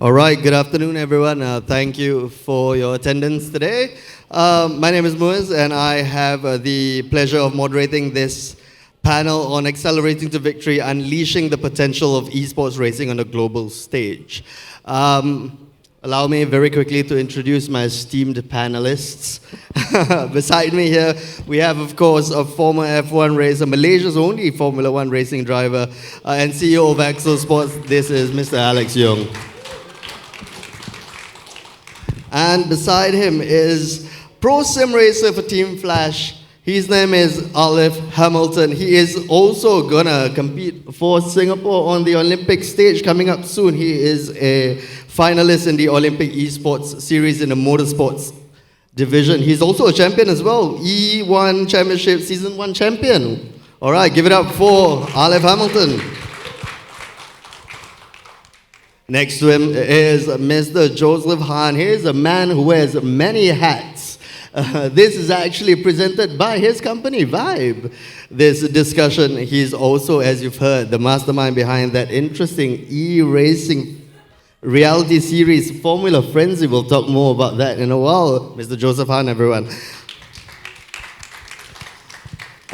All right, good afternoon, everyone. Thank you for your attendance today. My name is Muaz, and I have the pleasure of moderating this panel on accelerating to victory, unleashing the potential of esports racing on a global stage. Allow me very quickly to introduce my esteemed panelists. Beside me here, we have, of course, a former F1 racer, Malaysia's only Formula One racing driver, and CEO of Axel Sports. This is Mr. Alex Yoong. And beside him is pro sim racer for Team Flash. His name is Aleef Hamilton. He is also gonna compete for Singapore on the Olympic stage coming up soon. He is a finalist in the Olympic Esports series in the motorsports division. He's also a champion as well. E1 Championship Season 1 champion. All right, give it up for Aleef Hamilton. Next to him is Mr. Joseph Han. He is a man who wears many hats. This is actually presented by his company, Vibe. This discussion, he's also, as you've heard, the mastermind behind that interesting e-racing reality series, Formula Frenzy. We'll talk more about that in a while. Mr. Joseph Han, everyone.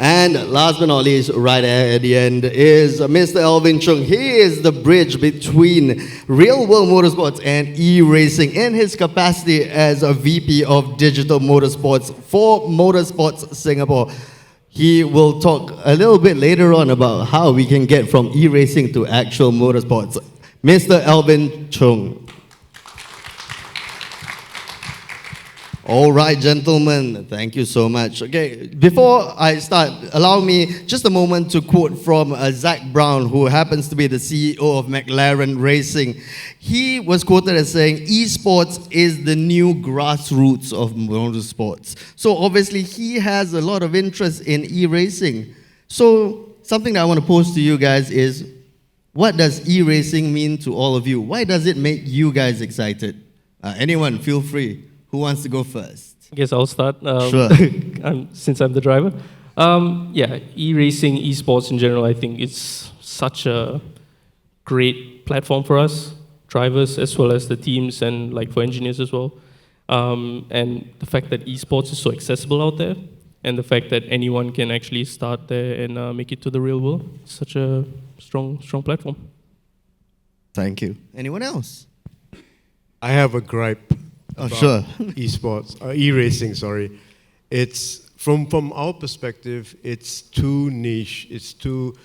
And last but not least, right at the end, is Mr. Alvin Choong. He is the bridge between real-world motorsports and e-racing in his capacity as a VP of Digital Motorsports for Motorsports Singapore. He will talk a little bit later on about how we can get from e-racing to actual motorsports. Mr. Alvin Choong. All right, gentlemen, thank you so much. Okay, before I start, allow me just a moment to quote from Zach Brown, who happens to be the CEO of McLaren Racing. He was quoted as saying, esports is the new grassroots of motorsports. So obviously, he has a lot of interest in e-racing. So something that I want to pose to you guys is, what does e-racing mean to all of you? Why does it make you guys excited? Anyone, feel free. Who wants to go first? I guess I'll start. Sure. Since I'm the driver. Yeah, e-racing, esports in general, I think it's such a great platform for us, drivers as well as the teams and like for engineers as well. And the fact that esports is so accessible out there, and the fact that anyone can actually start there and make it to the real world, such a strong platform. Thank you. Anyone else? I have a gripe. Oh, sure. Esports, e-racing, sorry. It's, from our perspective, it's too niche. It's too,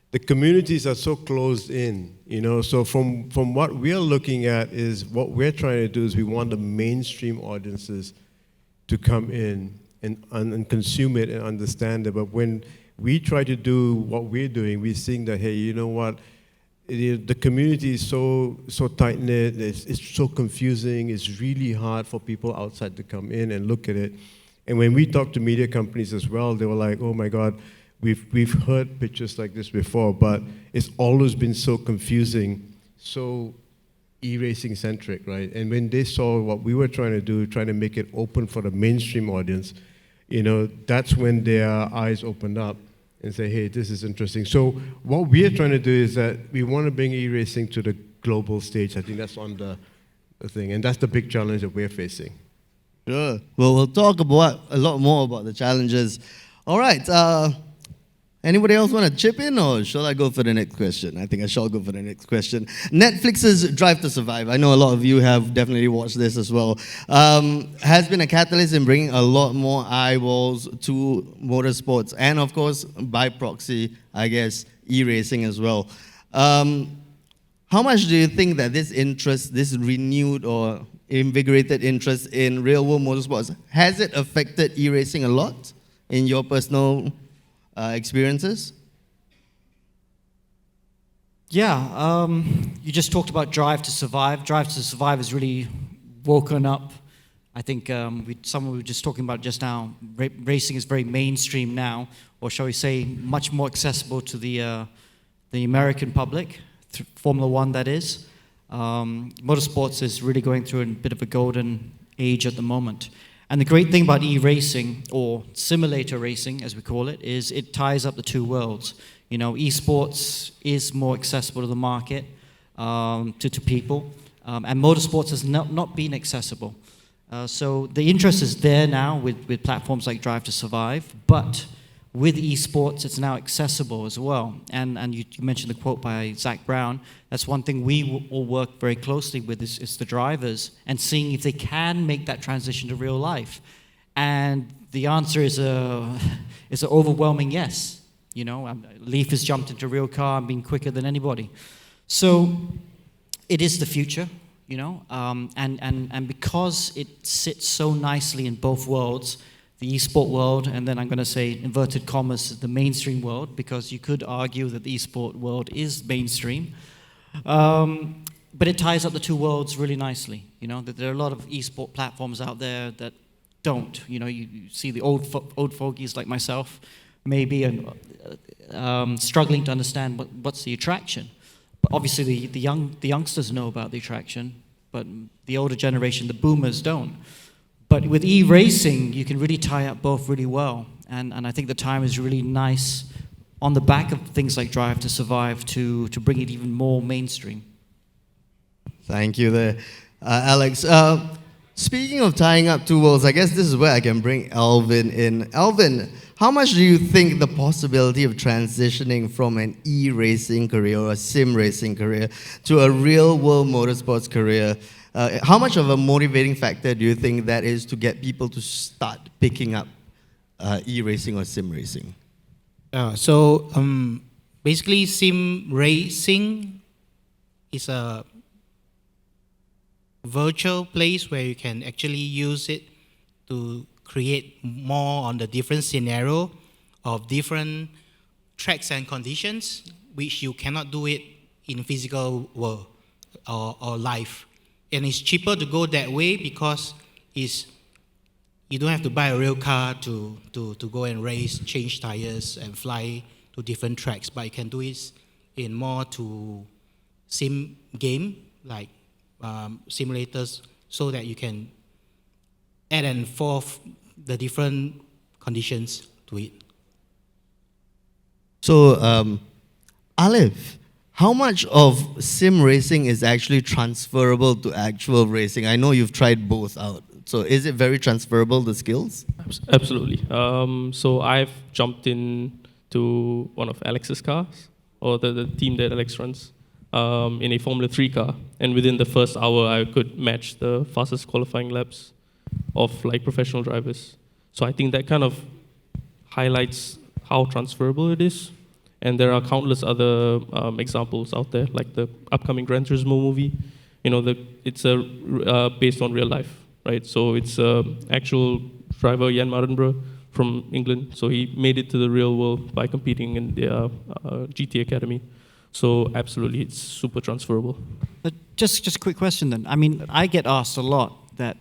the communities are so closed in, you know. So from what we're looking at is, what we're trying to do is we want the mainstream audiences to come in and consume it and understand it. But when we try to do what we're doing, we're seeing that, hey, you know what? The community is so tight-knit, it's so confusing, it's really hard for people outside to come in and look at it. And when we talk to media companies as well, they were like, oh my God, we've heard pictures like this before, but it's always been so confusing, so e-racing centric, right? And when they saw what we were trying to do, trying to make it open for the mainstream audience, you know, that's when their eyes opened up and say, hey, this is interesting. So what we're trying to do is that we want to bring e-racing to the global stage. I think that's on the thing, and that's the big challenge that we're facing. Sure. Well, we'll talk about a lot more about the challenges. All right. Anybody else want to chip in, or shall I go for the next question? I think I shall go for the next question. Netflix's Drive to Survive, I know a lot of you have definitely watched this as well, has been a catalyst in bringing a lot more eyeballs to motorsports, and of course, by proxy, I guess, e-racing as well. How much do you think that this interest, this renewed or invigorated interest in real-world motorsports, has it affected e-racing a lot in your personal experiences? Yeah, you just talked about Drive to Survive. Drive to Survive has really woken up. I think someone we were just talking about just now, racing is very mainstream now, or shall we say, much more accessible to the American public, Formula One that is. Motorsports is really going through a bit of a golden age at the moment. And the great thing about e-racing, or simulator racing as we call it, is it ties up the two worlds. You know, esports is more accessible to the market, to people. And motorsports has not been accessible. So the interest is there now with platforms like Drive to Survive, but with esports, it's now accessible as well. And you mentioned the quote by Zach Brown. That's one thing we all work very closely with is the drivers and seeing if they can make that transition to real life. And the answer is an overwhelming yes. You know, Aleef has jumped into a real car and been quicker than anybody. So it is the future, you know, and because it sits so nicely in both worlds, the esport world, and then I'm going to say inverted commas, the mainstream world, because you could argue that the esport world is mainstream. But it ties up the two worlds really nicely. You know, that there are a lot of esport platforms out there that don't. You know, you see the old fogies like myself, maybe, and struggling to understand what's the attraction. But obviously, the youngsters know about the attraction, but the older generation, the boomers, don't. But with e-racing, you can really tie up both really well. And I think the time is really nice on the back of things like Drive to Survive to bring it even more mainstream. Thank you there, Alex. Speaking of tying up two worlds, I guess this is where I can bring Alvin in. Alvin, how much do you think the possibility of transitioning from an e-racing career or a sim racing career to a real-world motorsports career, how much of a motivating factor do you think that is to get people to start picking up e-racing or sim racing? Basically, sim racing is a virtual place where you can actually use it to create more on the different scenario of different tracks and conditions, which you cannot do it in physical world or live. And it's cheaper to go that way because you don't have to buy a real car to go and race, change tires, and fly to different tracks. But you can do it in more to sim game, like simulators, so that you can add and forth the different conditions to it. So, Aleef, how much of sim racing is actually transferable to actual racing? I know you've tried both out. So is it very transferable, the skills? Absolutely. So I've jumped in to one of Alex's cars, or the team that Alex runs, in a Formula 3 car. And within the first hour, I could match the fastest qualifying laps of like professional drivers. So I think that kind of highlights how transferable it is. And there are countless other examples out there, like the upcoming Gran Turismo movie. You know, it's based on real life, right? So it's actual driver, Jan Mardenborough, from England. So he made it to the real world by competing in the GT Academy. So absolutely, it's super transferable. But just a quick question then. I mean, I get asked a lot that,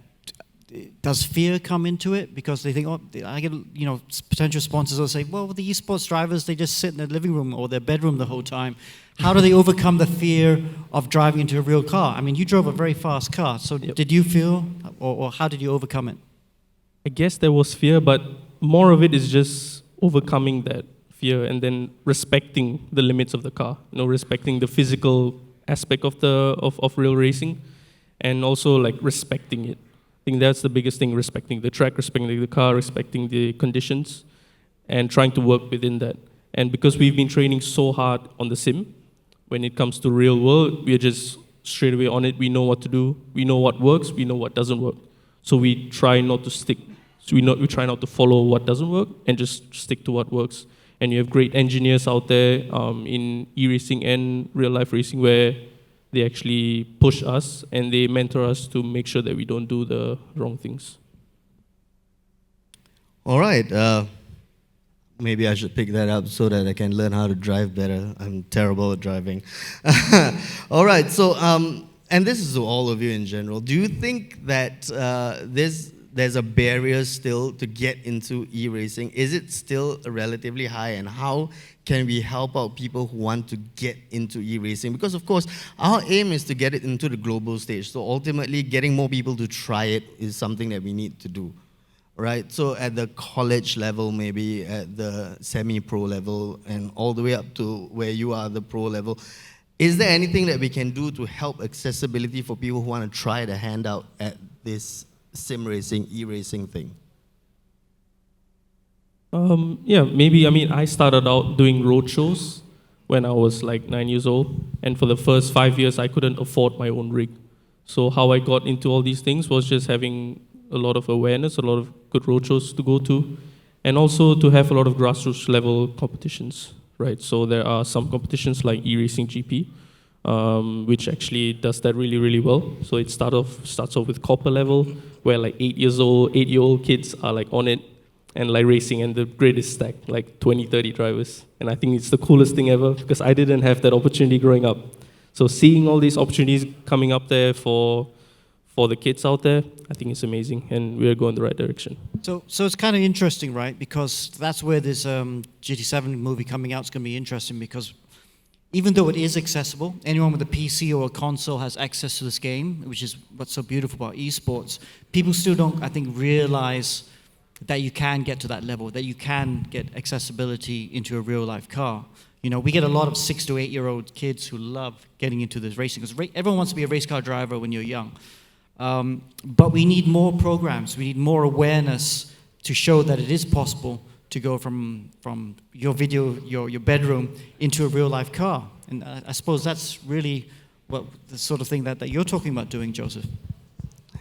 does fear come into it? Because they think, oh, I get, you know, potential sponsors will say, well, the esports drivers, they just sit in their living room or their bedroom the whole time. How do they overcome the fear of driving into a real car? I mean, you drove a very fast car, so Yep. Did you feel, or how did you overcome it? I guess there was fear, but more of it is just overcoming that fear and then respecting the limits of the car. You know, respecting the physical aspect of of real racing, and also like respecting it. I think that's the biggest thing: respecting the track, respecting the car, respecting the conditions, and trying to work within that. And because we've been training so hard on the sim, when it comes to real world, we're just straight away on it. We know what to do. We know what works. We know what doesn't work. So we try not to stick. So we try not to follow what doesn't work and just stick to what works. And you have great engineers out there in e-racing and real life racing where they actually push us and they mentor us to make sure that we don't do the wrong things. All right. Maybe I should pick that up so that I can learn how to drive better. I'm terrible at driving. All right. So, and this is to all of you in general. Do you think that there's a barrier still to get into e-racing? Is it still relatively high? And how can we help out people who want to get into e-racing? Because, of course, our aim is to get it into the global stage. So ultimately, getting more people to try it is something that we need to do, right? So at the college level, maybe at the semi-pro level, and all the way up to where you are, the pro level, Is there anything that we can do to help accessibility for people who want to try their hand out at this sim racing, e-racing thing? Yeah, maybe. I mean, I started out doing road shows when I was like 9 years old, and for the first 5 years, I couldn't afford my own rig. So how I got into all these things was just having a lot of awareness, a lot of good road shows to go to, and also to have a lot of grassroots level competitions, right? So there are some competitions like e-racing GP, which actually does that really, really well. So it starts off with copper level, where like 8-year-old kids are like on it and like racing, and the grid is stacked, like 20, 30 drivers. And I think it's the coolest thing ever because I didn't have that opportunity growing up. So seeing all these opportunities coming up there for the kids out there, I think it's amazing, and we're going the right direction. So it's kind of interesting, right? Because that's where this GT7 movie coming out is going to be interesting, because even though it is accessible, anyone with a PC or a console has access to this game, which is what's so beautiful about esports. People still don't, I think, realize that you can get to that level, that you can get accessibility into a real-life car. You know, we get a lot of 6 to 8-year-old kids who love getting into this racing, because everyone wants to be a race car driver when you're young. But we need more programs. We need more awareness to show that it is possible to go from your your bedroom into a real-life car. And I suppose that's really what the sort of thing that you're talking about doing, Joseph.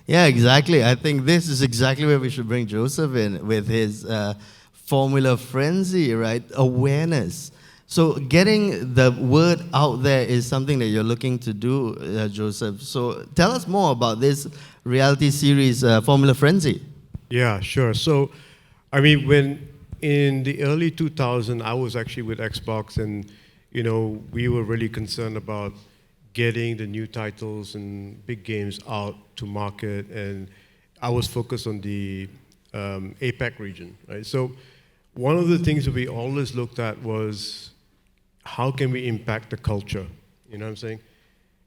Yeah, exactly. I think this is exactly where we should bring Joseph in with his Formula Frenzy, right? Awareness. So getting the word out there is something that you're looking to do, Joseph. So tell us more about this reality series, Formula Frenzy. Yeah, sure. So, I mean, when in the early 2000s, I was actually with Xbox, and you know, we were really concerned about getting the new titles and big games out to market, and I was focused on the APAC region, right? So, one of the things that we always looked at was how can we impact the culture? You know what I'm saying?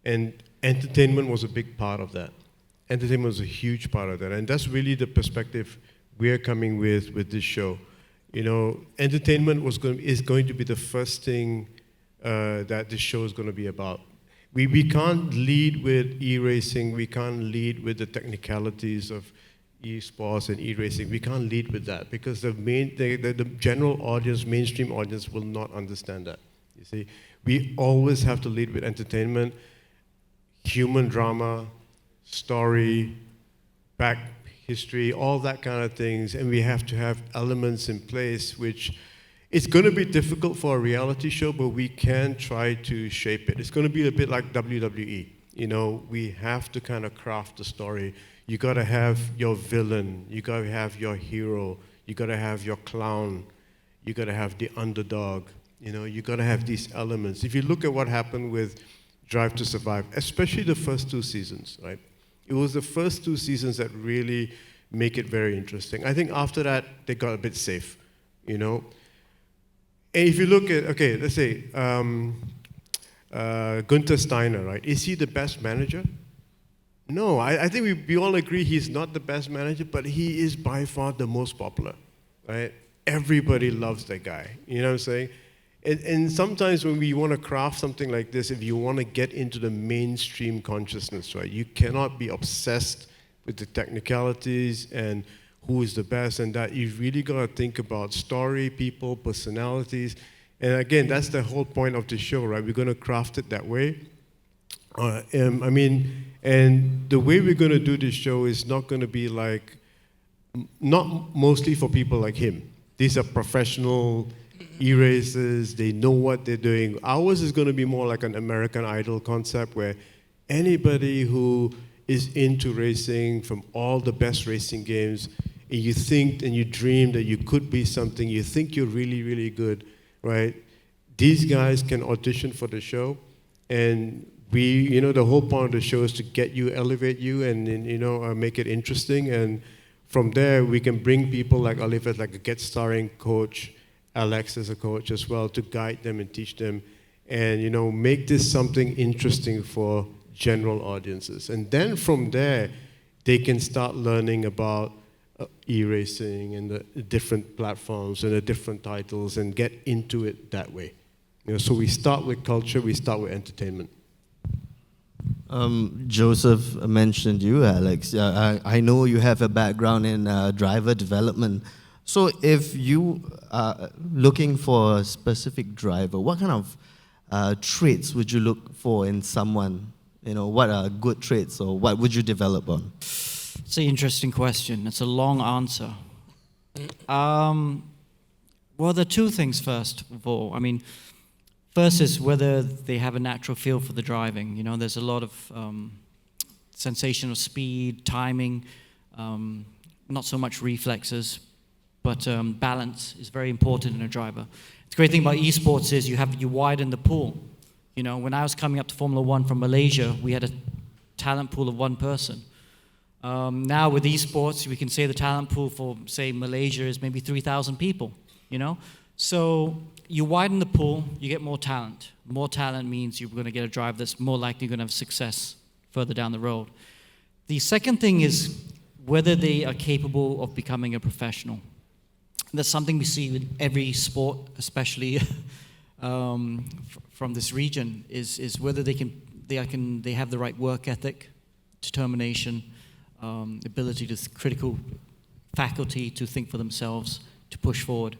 And entertainment was a big part of that. Entertainment was a huge part of that, and that's really the perspective we're coming with this show. You know, entertainment is going to be the first thing that this show is going to be about. We can't lead with e-racing. We can't lead with the technicalities of esports and e-racing. We can't lead with that because the general audience, mainstream audience, will not understand that. You see, we always have to lead with entertainment, human drama, story, back history, all that kind of things, and we have to have elements in place which it's going to be difficult for a reality show, but we can try to shape it. It's going to be a bit like WWE. You know, we have to kind of craft the story. You got to have your villain. You got to have your hero. You got to have your clown. You got to have the underdog. You know, you got to have these elements. If you look at what happened with Drive to Survive, especially the first 2 seasons, right? It was the first 2 seasons that really make it very interesting. I think after that, they got a bit safe, you know? And if you look at, okay, let's say, Gunther Steiner, right? Is he the best manager? No, I think we all agree he's not the best manager, but he is by far the most popular, right? Everybody loves that guy, you know what I'm saying? And sometimes when we want to craft something like this, if you want to get into the mainstream consciousness, right, you cannot be obsessed with the technicalities and who is the best and that. You've really got to think about story, people, personalities. And again, that's the whole point of the show, right? We're going to craft it that way. And the way we're going to do this show is not going to be like, not mostly for people like him. These are professional e-racers, they know what they're doing. Ours is going to be more like an American Idol concept where anybody who is into racing from all the best racing games, and you think and you dream that you could be something, you think you're really, really good, right? These guys can audition for the show, and the whole point of the show is to get you, elevate you, and make it interesting. And from there, we can bring people like Aleef as like a guest starring coach, Alex as a coach as well, to guide them and teach them, and make this something interesting for general audiences. And then from there, they can start learning about e-racing and the different platforms and the different titles and get into it that way. So we start with culture, we start with entertainment. Joseph mentioned you, Alex. I know you have a background in driver development. So if you are looking for a specific driver, what kind of traits would you look for in someone? What are good traits, or what would you develop on? It's an interesting question. It's a long answer. Well, there are two things first of all. I mean, first is whether they have a natural feel for the driving. There's a lot of sensation of speed, timing, not so much reflexes, but balance is very important in a driver. The great thing about esports is you widen the pool. When I was coming up to Formula One from Malaysia, we had a talent pool of one person. Now with esports, we can say the talent pool for, say, Malaysia is maybe 3,000 people, So you widen the pool, you get more talent. More talent means you're going to get a driver that's more likely going to have success further down the road. The second thing is whether they are capable of becoming a professional. That's something we see with every sport, especially from this region, is whether they have the right work ethic, determination, ability to critical faculty to think for themselves, to push forward,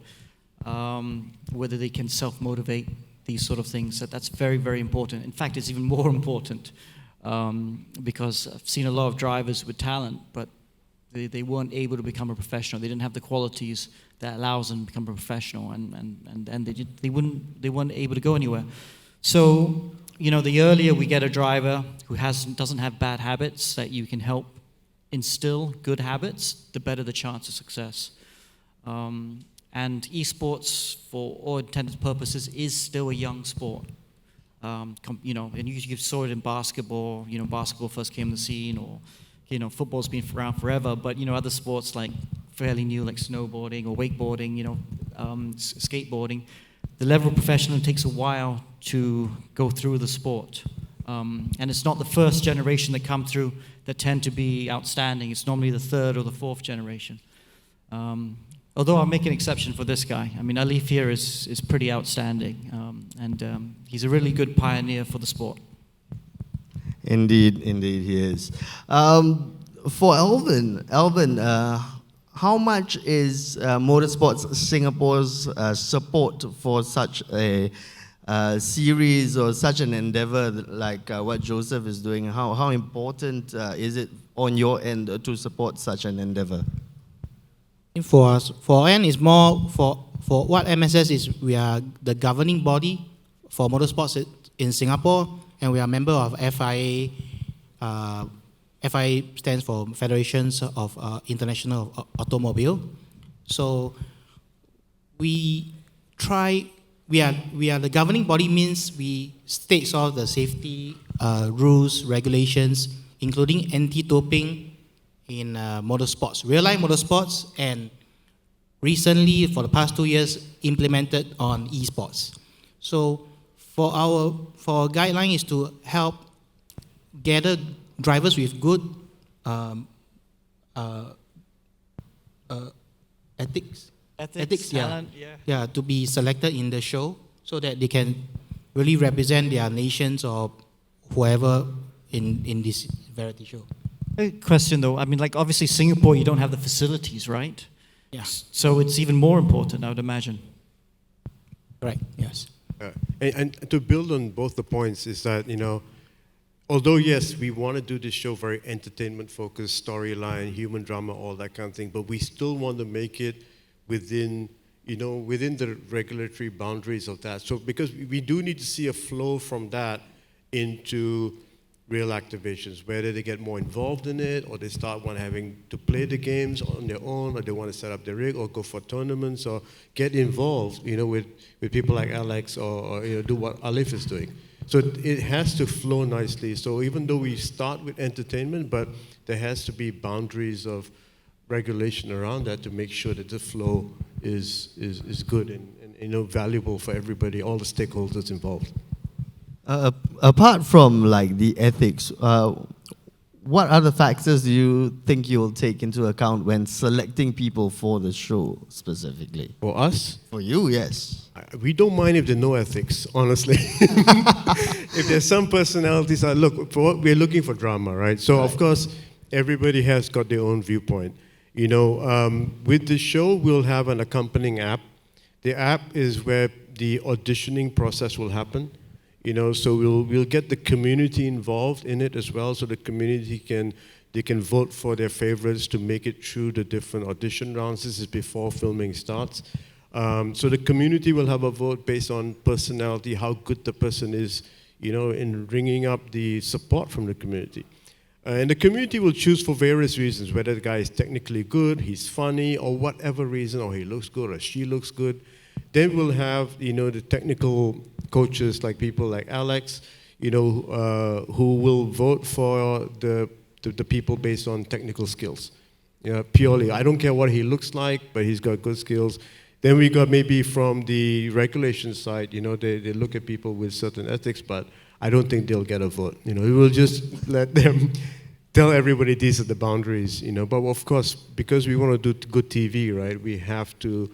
whether they can self-motivate, these sort of things. That's very, very important. In fact, it's even more important because I've seen a lot of drivers with talent, but they weren't able to become a professional. They didn't have the qualities that allows them to become a professional, and they weren't able to go anywhere. So, the earlier we get a driver who doesn't have bad habits that you can help instill good habits, the better the chance of success. And esports, for all intended purposes, is still a young sport. And you saw it in basketball. Basketball first came on the scene, or football's been around forever. But other sports like fairly new, like snowboarding or wakeboarding, skateboarding, the level of professionalism takes a while to go through the sport. And it's not the first generation that come through that tend to be outstanding. It's normally the third or the fourth generation. Although I'll make an exception for this guy. I mean, Aleef here is pretty outstanding, and he's a really good pioneer for the sport. Indeed, he is. For Alvin, how much is Motorsports Singapore's support for such a series or such an endeavor like what Joseph is doing? How important is it on your end to support such an endeavor? For us, for N is more for what MSS is. We are the governing body for motorsports in Singapore, and we are a member of FIA. FIA stands for Federations of International Automobile. So we are the governing body, means we state all the safety rules, regulations, including anti-doping in motorsports, real-life motorsports, and recently, for the past 2 years, implemented on esports. So for our guideline is to help gather drivers with good ethics, talent, yeah, to be selected in the show so that they can really represent their nations or whoever in this variety show. A question though, I mean, like obviously Singapore, you don't have the facilities, right? Yes. So it's even more important, I would imagine. Right, yes. And to build on both the points is that, although yes, we want to do this show very entertainment-focused, storyline, human drama, all that kind of thing, but we still want to make it within the regulatory boundaries of that. So because we do need to see a flow from that into real activations, whether they get more involved in it, or they start having to play the games on their own, or they want to set up the rig, or go for tournaments, or get involved, with people like Alex, or do what Aleef is doing. So it has to flow nicely. So even though we start with entertainment, but there has to be boundaries of regulation around that to make sure that the flow is good and valuable for everybody, all the stakeholders involved. Apart from the ethics, what other factors do you think you'll take into account when selecting people for the show specifically? For us? For you, yes. we don't mind if there's no ethics, honestly. If there's some personalities, look, for what we're looking for drama, right? So, of course, everybody has got their own viewpoint. You know, with the show, we'll have an accompanying app. The app is where the auditioning process will happen. You know, so we'll get the community involved in it as well, so the community can vote for their favorites to make it through the different audition rounds. This is before filming starts. So the community will have a vote based on personality, how good the person is, you know, in bringing up the support from the community. And the community will choose for various reasons, whether the guy is technically good, he's funny, or whatever reason, or he looks good, or she looks good. Then we'll have, you know, the technical coaches, like people like Alex, you know, who will vote for the people based on technical skills. You know, purely, I don't care what he looks like, but he's got good skills. Then we got maybe from the regulation side, you know, they look at people with certain ethics, but I don't think they'll get a vote. You know, we will just let them tell everybody these are the boundaries, you know. But of course, because we want to do good TV, right, we have to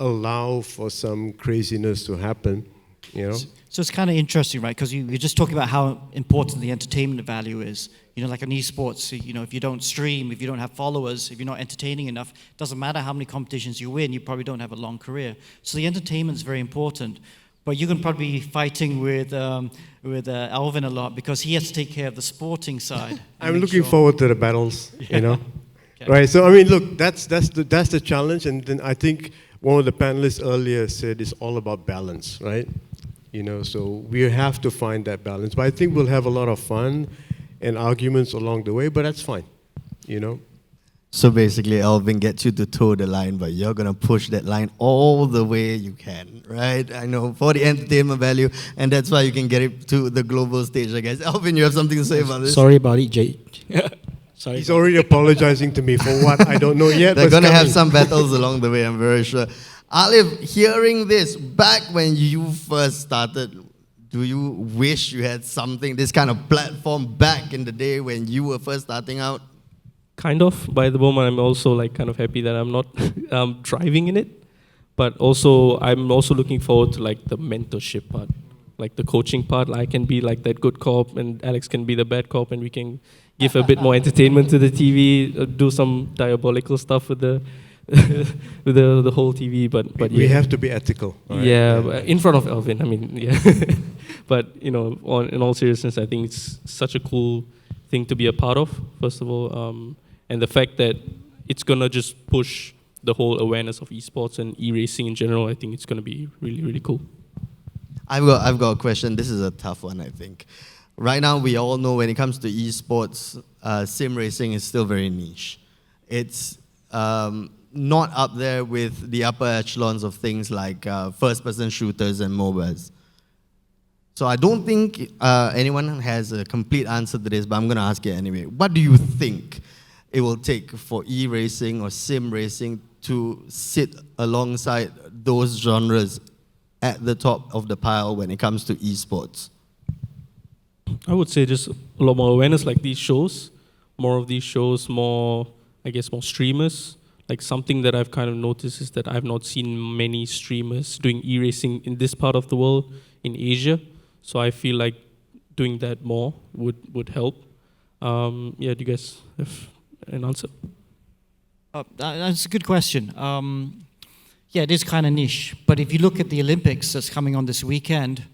allow for some craziness to happen, you know. So it's kind of interesting, right? Because you're just talking about how important the entertainment value is. You know, like in esports, you know, if you don't stream, if you don't have followers, if you're not entertaining enough, it doesn't matter how many competitions you win, you probably don't have a long career. So the entertainment is very important. But you can probably be fighting with Alvin a lot because he has to take care of the sporting side. I'm looking forward to the battles, you know. Okay. Right, so I mean, look, that's the challenge, and then I think one of the panelists earlier said it's all about balance, right? You know, so we have to find that balance. But I think we'll have a lot of fun and arguments along the way, but that's fine, you know. So basically, Alvin gets you to toe the line, but you're going to push that line all the way you can, right? I know, for the entertainment value, and that's why you can get it to the global stage, I guess. Alvin, you have something to say about this? Sorry about it, Jay. Sorry. He's already apologizing to me for what I don't know yet. They're going to have some battles along the way, I'm very sure. Aleef, hearing this, back when you first started, do you wish you had something, this kind of platform back in the day when you were first starting out? Kind of. By the moment, I'm also like kind of happy that I'm not driving in it. But also, I'm also looking forward to like the mentorship part, like the coaching part. I can be like that good cop, and Alex can be the bad cop, and we can give a bit more entertainment to the TV, do some diabolical stuff with the with the whole TV. But we yeah. have to be ethical. Right? Yeah, in front of Alvin. I mean, yeah. But you know, in all seriousness, I think it's such a cool thing to be a part of. First of all. And the fact that it's going to just push the whole awareness of esports and e-racing in general, I think it's going to be really, really cool. I've got a question. This is a tough one, I think. Right now, we all know when it comes to esports, sim racing is still very niche. It's not up there with the upper echelons of things like first-person shooters and MOBAs. So I don't think anyone has a complete answer to this, but I'm going to ask it anyway. What do you think it will take for e-racing or sim racing to sit alongside those genres at the top of the pile when it comes to esports? I would say just a lot more awareness, like these shows, more of these shows, more, I guess, more streamers. Like something that I've kind of noticed is that I've not seen many streamers doing e-racing in this part of the world, in Asia. So I feel like doing that more would help. Yeah, do you guys have an answer? That's a good question. Yeah, it is kind of niche. But if you look at the Olympics that's coming on this weekend,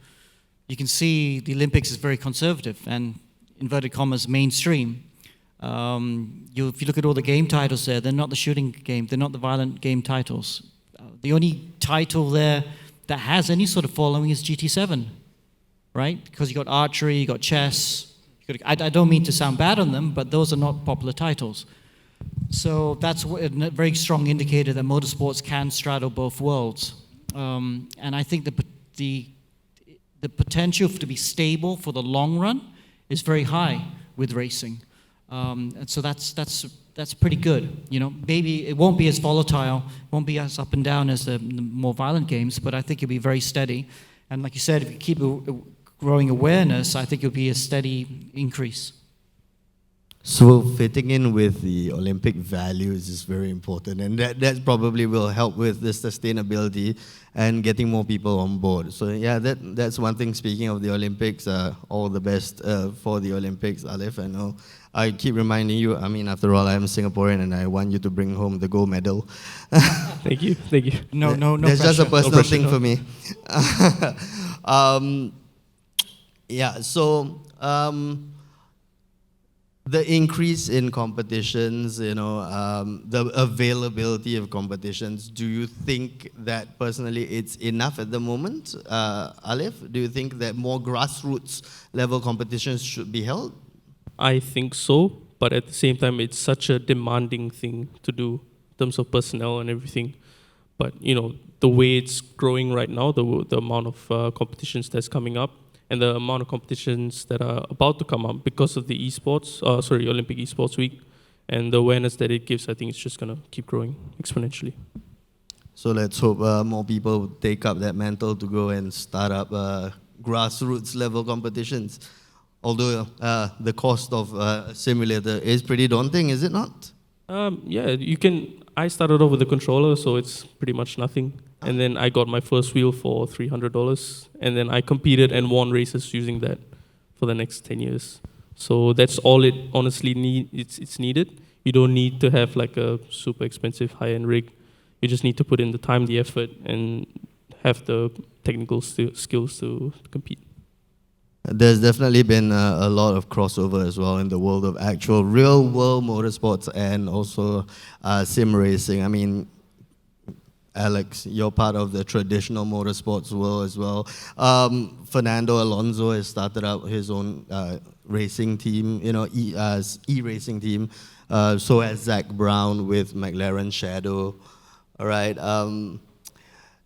you can see the Olympics is very conservative and, inverted commas, mainstream. If you look at all the game titles there, they're not the shooting game, they're not the violent game titles. The only title there that has any sort of following is GT7, right? Because you got archery, you got chess. I don't mean to sound bad on them, but those are not popular titles. So that's a very strong indicator that motorsports can straddle both worlds. And I think the potential to be stable for the long run is very high with racing. And so that's pretty good. You know, maybe it won't be as volatile, won't be as up and down as the more violent games, but I think it'll be very steady. And like you said, if you keep growing awareness, I think it'll be a steady increase. So fitting in with the Olympic values is very important, and that probably will help with the sustainability and getting more people on board. So yeah, that's one thing. Speaking of the Olympics, all the best for the Olympics, Aleef. I know I keep reminding you. I mean, after all, I'm Singaporean, and I want you to bring home the gold medal. Thank you. Thank you. No That's just a pressure. personal thing for me. Yeah. So. The increase in competitions, the availability of competitions, do you think that personally it's enough at the moment? Aleef, do you think that more grassroots level competitions should be held? I think so, but at the same time, it's such a demanding thing to do in terms of personnel and everything. But the way it's growing right now, the amount of competitions that's coming up, and the amount of competitions that are about to come up because of the Olympic Esports Week, and the awareness that it gives, I think it's just gonna keep growing exponentially. So let's hope more people take up that mantle to go and start up grassroots level competitions. Although the cost of a simulator is pretty daunting, is it not? Yeah, you can. I started off with a controller, so it's pretty much nothing. And then I got my first wheel for $300, and then I competed and won races using that for the next 10 years. So that's all it honestly it's needed. You don't need to have like a super expensive high-end rig. You just need to put in the time, the effort, and have the technical skills to compete. There's definitely been a lot of crossover as well in the world of actual real-world motorsports and also sim racing. I mean, Alex, you're part of the traditional motorsports world as well. Fernando Alonso has started out his own racing team, e-racing team. So has Zach Brown with McLaren Shadow. All right.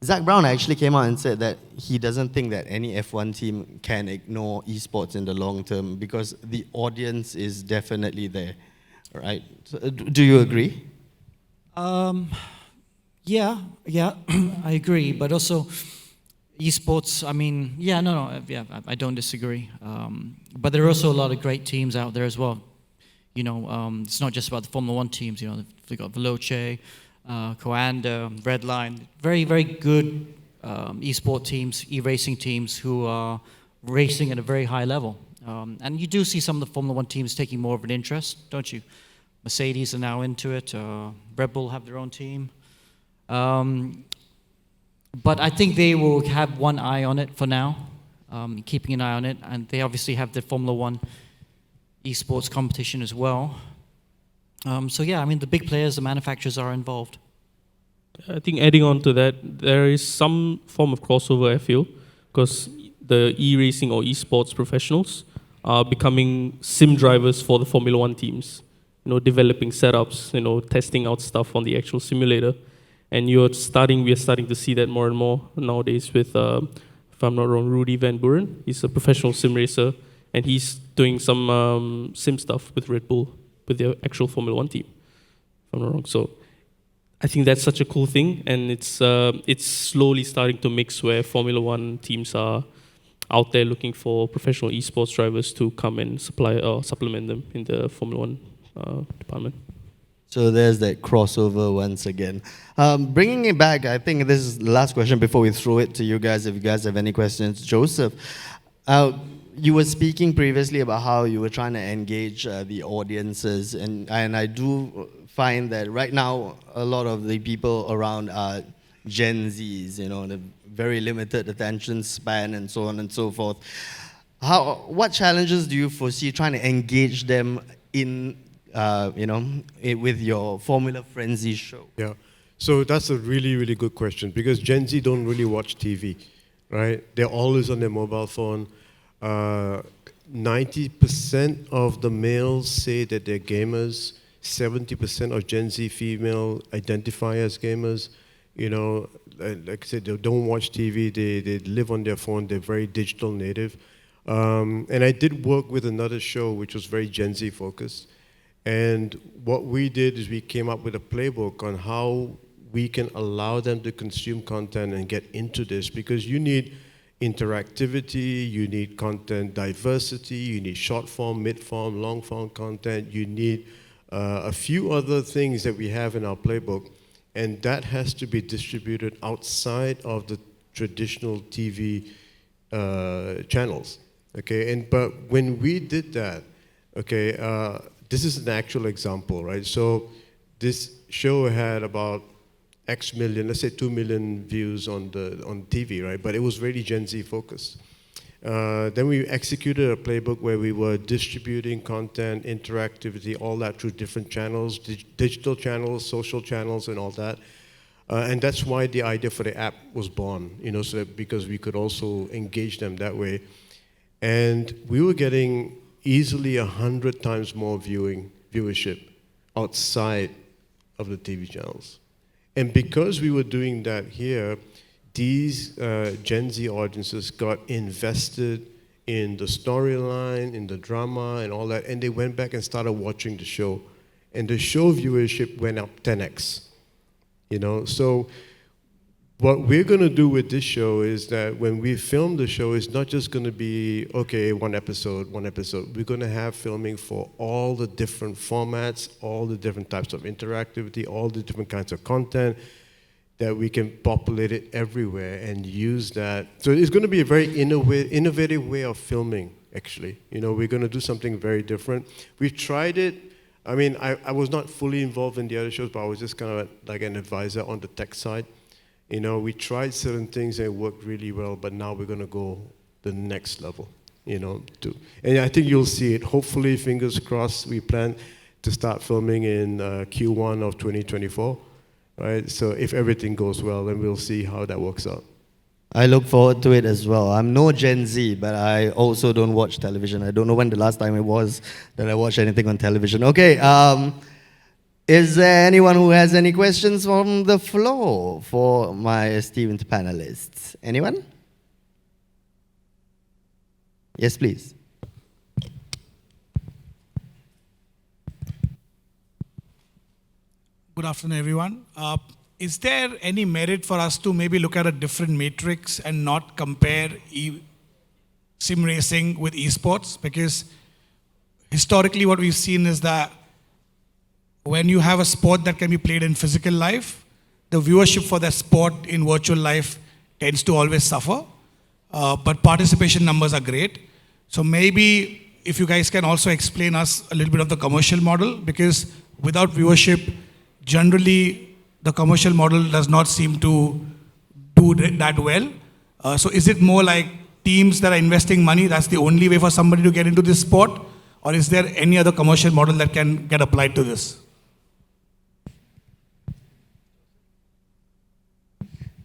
Zach Brown actually came out and said that he doesn't think that any F1 team can ignore esports in the long term because the audience is definitely there. Right? So, do you agree? Yeah, I agree. But also, esports, I don't disagree. But there are also a lot of great teams out there as well. It's not just about the Formula One teams. They've got Veloce, Coanda, Redline, very, very good esport teams, e-racing teams who are racing at a very high level. And you do see some of the Formula One teams taking more of an interest, don't you? Mercedes are now into it. Red Bull have their own team. But I think they will have one eye on it for now, keeping an eye on it. And they obviously have the Formula One esports competition as well. The big players, the manufacturers are involved. I think adding on to that, there is some form of crossover, I feel, because the e-racing or esports professionals are becoming sim drivers for the Formula One teams, developing setups, testing out stuff on the actual simulator. And we are starting to see that more and more nowadays with, if I'm not wrong, Rudy Van Buren. He's a professional sim racer, and he's doing some sim stuff with Red Bull, with the actual Formula One team, if I'm not wrong. So I think that's such a cool thing, and it's slowly starting to mix where Formula One teams are out there looking for professional esports drivers to come and supplement them in the Formula One department. So there's that crossover once again. Bringing it back, I think this is the last question before we throw it to you guys. If you guys have any questions, Joseph, you were speaking previously about how you were trying to engage the audiences, and I do find that right now a lot of the people around are Gen Zs, the very limited attention span and so on and so forth. What challenges do you foresee trying to engage them in? With your Formula Frenzy show? Yeah, so that's a really, really good question because Gen Z don't really watch TV, right? They're always on their mobile phone. 90% of the males say that they're gamers. 70% of Gen Z female identify as gamers. Like I said, they don't watch TV. They live on their phone. They're very digital native. And I did work with another show which was very Gen Z focused. And what we did is we came up with a playbook on how we can allow them to consume content and get into this because you need interactivity, you need content diversity, you need short form, mid form, long form content, you need a few other things that we have in our playbook, and that has to be distributed outside of the traditional TV channels. Okay, but when we did that, okay, this is an actual example, right? So this show had about X million, let's say 2 million views on TV, right? But it was really Gen Z focused. Then we executed a playbook where we were distributing content, interactivity, all that through different channels, digital channels, social channels, and all that. And that's why the idea for the app was born, so that because we could also engage them that way. And we were getting easily 100 times more viewership outside of the TV channels. And because we were doing that here, these Gen Z audiences got invested in the storyline, in the drama, and all that, and they went back and started watching the show. And the show viewership went up 10x. So what we're going to do with this show is that when we film the show, it's not just going to be, okay, one episode. We're going to have filming for all the different formats, all the different types of interactivity, all the different kinds of content, that we can populate it everywhere and use that. So it's going to be a very innovative way of filming, actually. We're going to do something very different. We've tried it. I mean, I was not fully involved in the other shows, but I was just kind of like an advisor on the tech side. We tried certain things and it worked really well, but now we're going to go the next level, and I think you'll see it. Hopefully, fingers crossed, we plan to start filming in Q1 of 2024, right? So if everything goes well, then we'll see how that works out. I look forward to it as well. I'm no Gen Z, but I also don't watch television. I don't know when the last time it was that I watched anything on television. Okay, is there anyone who has any questions from the floor for my esteemed panelists? Anyone? Yes, please. Good afternoon, everyone. Is there any merit for us to maybe look at a different matrix and not compare sim racing with esports? Because historically what we've seen is that when you have a sport that can be played in physical life, the viewership for that sport in virtual life tends to always suffer, but participation numbers are great. So maybe if you guys can also explain us a little bit of the commercial model, because without viewership, generally the commercial model does not seem to do that well. So is it more like teams that are investing money, that's the only way for somebody to get into this sport? Or is there any other commercial model that can get applied to this?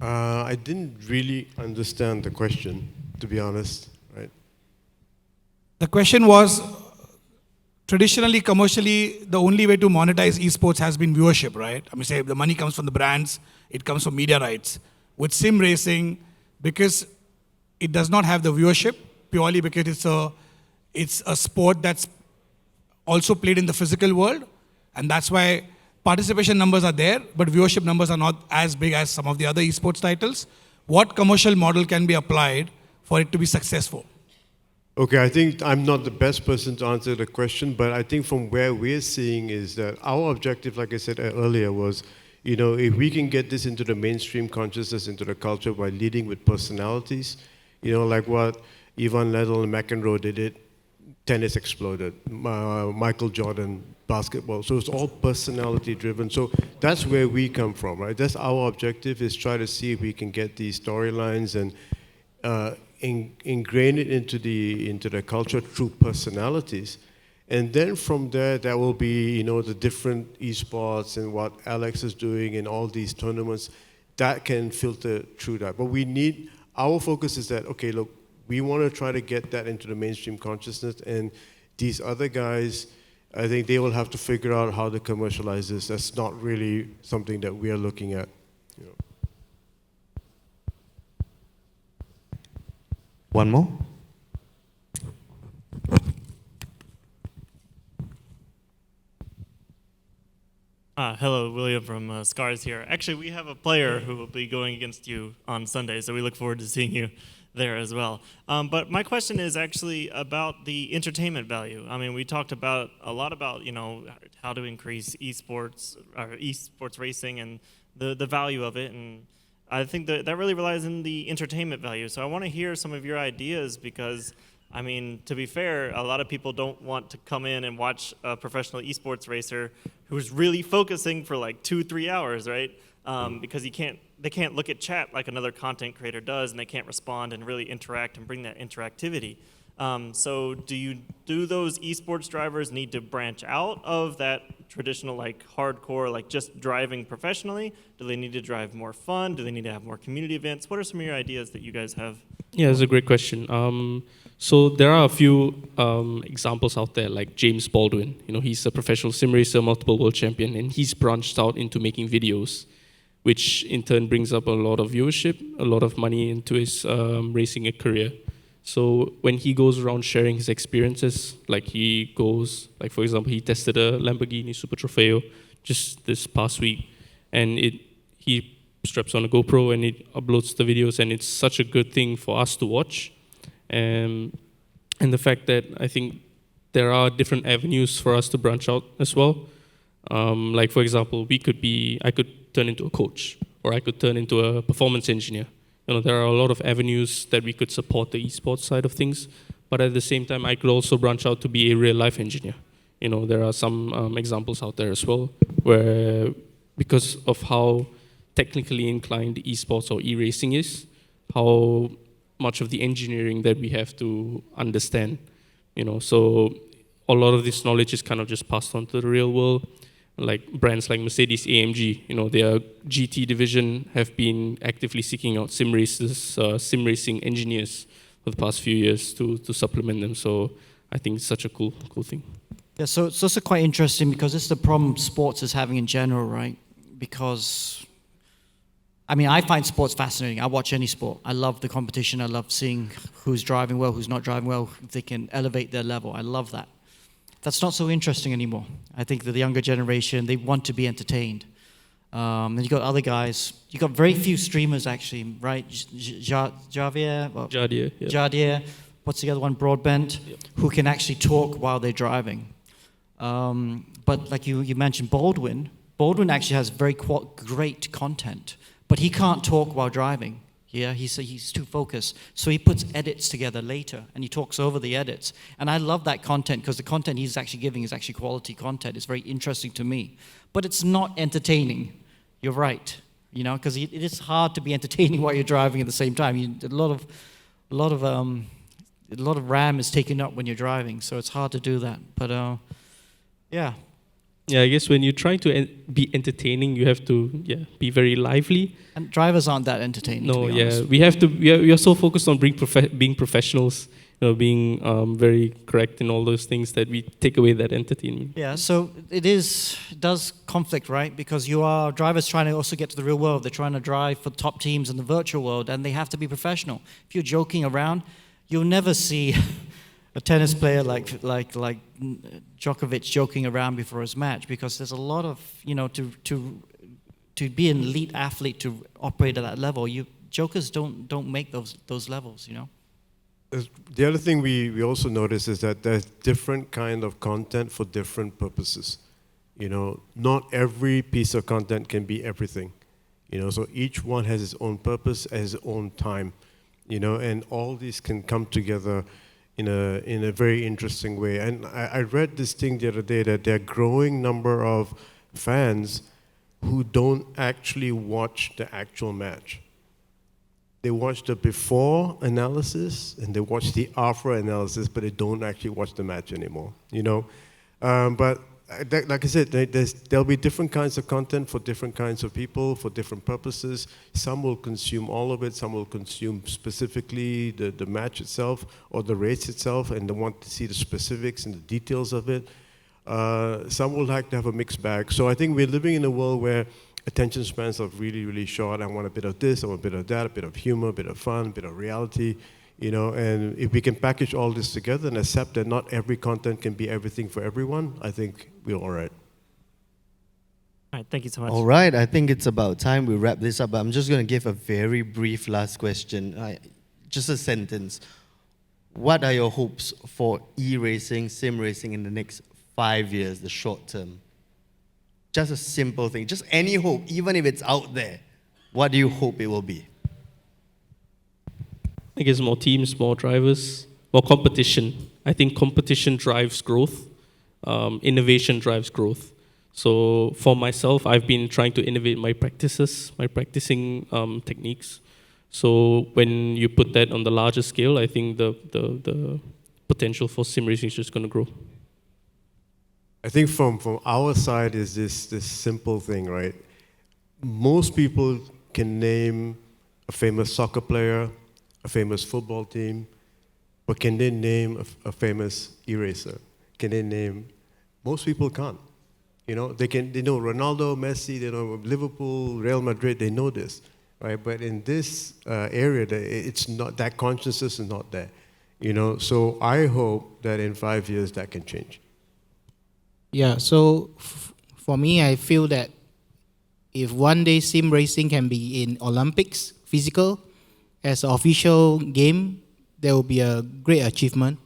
I didn't really understand the question, to be honest, right? The question was, traditionally, commercially, the only way to monetize esports has been viewership, right? I mean, say the money comes from the brands, it comes from media rights. With sim racing, because it does not have the viewership, purely because it's a sport that's also played in the physical world, and that's why participation numbers are there, but viewership numbers are not as big as some of the other esports titles. What commercial model can be applied for it to be successful? Okay, I think I'm not the best person to answer the question, but I think from where we're seeing is that our objective, like I said earlier, was, if we can get this into the mainstream consciousness, into the culture by leading with personalities, like what Ivan Lendl and McEnroe did it, tennis exploded, Michael Jordan, basketball. So it's all personality driven. So that's where we come from, right? That's our objective, is try to see if we can get these storylines and ingrain it into the culture through personalities. And then from there, that will be, the different esports and what Alex is doing in all these tournaments, that can filter through that. But our focus is that, okay, look, we want to try to get that into the mainstream consciousness, and these other guys, I think they will have to figure out how to commercialize this. That's not really something that we are looking at. One more? Hello, William from Scars here. Actually, we have a player who will be going against you on Sunday, so we look forward to seeing you there as well. But my question is actually about the entertainment value. I mean, we talked about a lot about, you know, how to increase esports or esports racing and the value of it, and I think that really relies on the entertainment value. So I want to hear some of your ideas because, I mean, to be fair, a lot of people don't want to come in and watch a professional esports racer who's really focusing for like 2-3 hours, right? Because they can't look at chat like another content creator does, and they can't respond and really interact and bring that interactivity. So do those esports drivers need to branch out of that traditional like hardcore, like just driving professionally? Do they need to drive more fun? Do they need to have more community events? What are some of your ideas that you guys have? Yeah, that's a great question. So there are a few examples out there, like James Baldwin. You know, he's a professional sim racer, multiple world champion, and he's branched out into making videos, which in turn brings up a lot of viewership, a lot of money into his racing career. So when he goes around sharing his experiences, like he goes, like for example, he tested a Lamborghini Super Trofeo just this past week, and he straps on a GoPro and it uploads the videos, and it's such a good thing for us to watch. And the fact that I think there are different avenues for us to branch out as well. Like for example, I could turn into a coach, or I could turn into a performance engineer. You know, there are a lot of avenues that we could support the esports side of things, but at the same time, I could also branch out to be a real life engineer. You know, there are some examples out there as well, where because of how technically inclined esports or e-racing is, how much of the engineering that we have to understand, you know, so a lot of this knowledge is kind of just passed on to the real world. Like brands like Mercedes AMG, you know, their GT division have been actively seeking out sim racing engineers for the past few years to supplement them. So I think it's such a cool thing. Yeah, so it's also quite interesting because it's the problem sports is having in general, right? Because, I mean, I find sports fascinating. I watch any sport. I love the competition. I love seeing who's driving well, who's not driving well, if they can elevate their level. I love that. That's not so interesting anymore. I think that the younger generation, they want to be entertained. And you got other guys. You got very few streamers actually, right? Jadier. Yeah. Jadier. What's the other one? Broadbent, who can actually talk while they're driving. But like you mentioned, Baldwin actually has very great content, but he can't talk while driving. Yeah, he's too focused. So he puts edits together later, and he talks over the edits. And I love that content, because the content he's actually giving is actually quality content. It's very interesting to me. But it's not entertaining. You're right. You know, because it is hard to be entertaining while you're driving at the same time. A lot of RAM is taken up when you're driving, so it's hard to do that. But yeah. Yeah, I guess when you're trying to be entertaining, you have to be very lively. And drivers aren't that entertaining. No, to be honest. we are so focused on being professionals, you know, being very correct in all those things that we take away that entertainment. Yeah, so it does conflict, right? Because you are drivers trying to also get to the real world. They're trying to drive for top teams in the virtual world, and they have to be professional. If you're joking around, you'll never see a tennis player like Djokovic joking around before his match, because there's a lot of, you know, to be an elite athlete, to operate at that level, jokers don't make those levels, you know. The other thing we also notice is that there's different kind of content for different purposes. You know, not every piece of content can be everything. You know, so each one has its own purpose, has its own time. You know, and all these can come together in a very interesting way. And I read this thing the other day that there are a growing number of fans who don't actually watch the actual match. They watch the before analysis and they watch the after analysis, but they don't actually watch the match anymore. You know, but like I said, there'll be different kinds of content for different kinds of people, for different purposes. Some will consume all of it, some will consume specifically the match itself or the race itself, and they want to see the specifics and the details of it. Some will like to have a mixed bag. So I think we're living in a world where attention spans are really, really short. I want a bit of this, I want a bit of that, a bit of humor, a bit of fun, a bit of reality. You know, and if we can package all this together and accept that not every content can be everything for everyone, I think we're all right. All right, thank you so much. All right, I think it's about time we wrap this up. I'm just going to give a very brief last question. just a sentence, what are your hopes for e-racing, sim racing in the next 5 years, the short term? Just a simple thing, just any hope, even if it's out there. What do you hope it will be? I guess more teams, more drivers, more competition. I think competition drives growth. Innovation drives growth. So for myself, I've been trying to innovate my practices, my practicing techniques. So when you put that on the larger scale, I think the potential for sim racing is just going to grow. I think from our side is this simple thing, right? Most people can name a famous soccer player, a famous football team, but can they name a famous e-racer? Can they name? Most people can't. You know, they know Ronaldo, Messi, they know Liverpool, Real Madrid, they know this, right? But in this area, it's not, that consciousness is not there, you know? So I hope that in 5 years that can change. Yeah, so for me, I feel that if one day sim racing can be in Olympics, physical, as an official game, there will be a great achievement.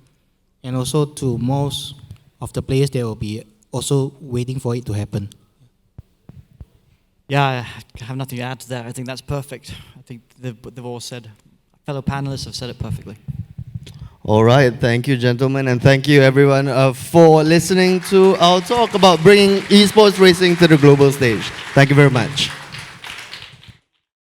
And also to most of the players, they will be also waiting for it to happen. Yeah, I have nothing to add to that. I think that's perfect. I think they've all said, fellow panelists have said it perfectly. All right, thank you, gentlemen, and thank you, everyone, for listening to our talk about bringing esports racing to the global stage. Thank you very much.